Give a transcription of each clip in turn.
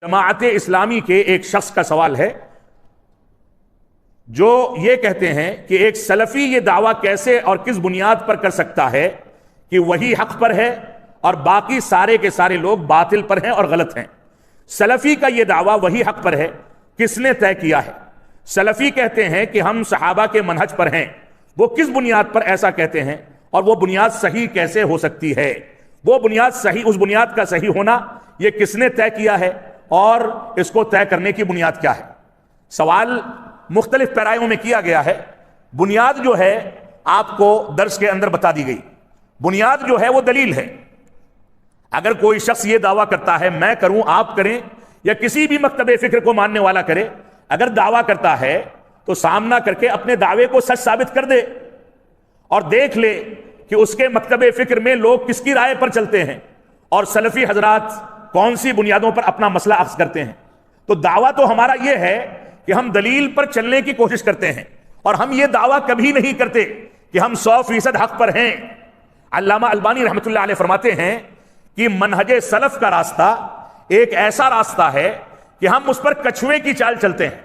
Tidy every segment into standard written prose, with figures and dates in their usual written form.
جماعت اسلامی کے ایک شخص کا سوال ہے جو یہ کہتے ہیں کہ ایک سلفی یہ دعویٰ کیسے اور کس بنیاد پر کر سکتا ہے کہ وہی حق پر ہے اور باقی سارے کے سارے لوگ باطل پر ہیں اور غلط ہیں۔ سلفی کا یہ دعویٰ وہی حق پر ہے، کس نے طے کیا ہے؟ سلفی کہتے ہیں کہ ہم صحابہ کے منہج پر ہیں، وہ کس بنیاد پر ایسا کہتے ہیں اور وہ بنیاد صحیح کیسے ہو سکتی ہے؟ وہ بنیاد صحیح، اس بنیاد کا صحیح ہونا یہ کس نے طے کیا ہے اور اس کو طے کرنے کی بنیاد کیا ہے؟ سوال مختلف پیرایوں میں کیا گیا ہے۔ بنیاد جو ہے آپ کو درس کے اندر بتا دی گئی۔ بنیاد جو ہے وہ دلیل ہے۔ اگر کوئی شخص یہ دعویٰ کرتا ہے میں کروں آپ کریں یا کسی بھی مکتب فکر کو ماننے والا کرے، اگر دعویٰ کرتا ہے تو سامنا کر کے اپنے دعوے کو سچ ثابت کر دے اور دیکھ لے کہ اس کے مکتب فکر میں لوگ کس کی رائے پر چلتے ہیں اور سلفی حضرات کون سی بنیادوں پر اپنا مسئلہ اخذ کرتے ہیں۔ تو دعویٰ تو ہمارا یہ ہے کہ ہم دلیل پر چلنے کی کوشش کرتے ہیں اور ہم یہ دعویٰ کبھی نہیں کرتے کہ ہم 100% حق پر ہیں۔ علامہ البانی رحمۃ اللہ علیہ فرماتے ہیں کہ منہج سلف کا راستہ ایک ایسا راستہ ہے کہ ہم اس پر کچھوے کی چال چلتے ہیں،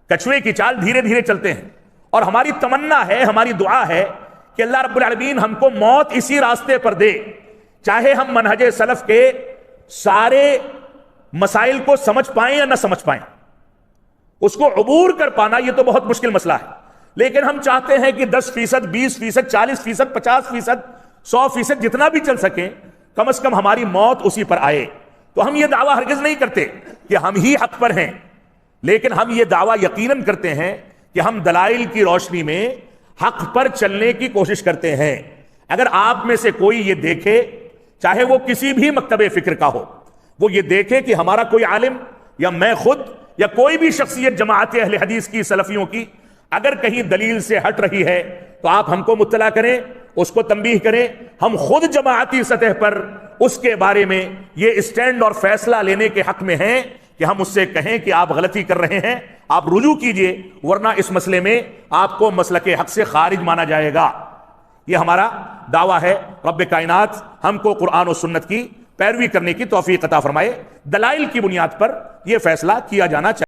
کچھوے کی چال دھیرے دھیرے چلتے ہیں، اور ہماری تمنا ہے، ہماری دعا ہے کہ اللہ رب العالمین ہم کو موت اسی راستے پر دے، چاہے ہم منہج سلف کے سارے مسائل کو سمجھ پائیں یا نہ سمجھ پائیں۔ اس کو عبور کر پانا یہ تو بہت مشکل مسئلہ ہے، لیکن ہم چاہتے ہیں کہ 10%، 20%، 40%، 50%، 100% جتنا بھی چل سکیں، کم از کم ہماری موت اسی پر آئے۔ تو ہم یہ دعویٰ ہرگز نہیں کرتے کہ ہم ہی حق پر ہیں، لیکن ہم یہ دعویٰ یقیناً کرتے ہیں کہ ہم دلائل کی روشنی میں حق پر چلنے کی کوشش کرتے ہیں۔ اگر آپ میں سے کوئی یہ دیکھے، چاہے وہ کسی بھی مکتب فکر کا ہو، وہ یہ دیکھے کہ ہمارا کوئی عالم یا میں خود یا کوئی بھی شخصیت جماعت اہل حدیث کی، سلفیوں کی، اگر کہیں دلیل سے ہٹ رہی ہے تو آپ ہم کو مطلع کریں، اس کو تنبیہ کریں۔ ہم خود جماعتی سطح پر اس کے بارے میں یہ اسٹینڈ اور فیصلہ لینے کے حق میں ہیں کہ ہم اس سے کہیں کہ آپ غلطی کر رہے ہیں، آپ رجوع کیجئے، ورنہ اس مسئلے میں آپ کو مسلک حق سے خارج مانا جائے گا۔ یہ ہمارا دعویٰ ہے۔ رب کائنات ہم کو قرآن و سنت کی پیروی کرنے کی توفیق عطا فرمائے۔ دلائل کی بنیاد پر یہ فیصلہ کیا جانا چاہیے۔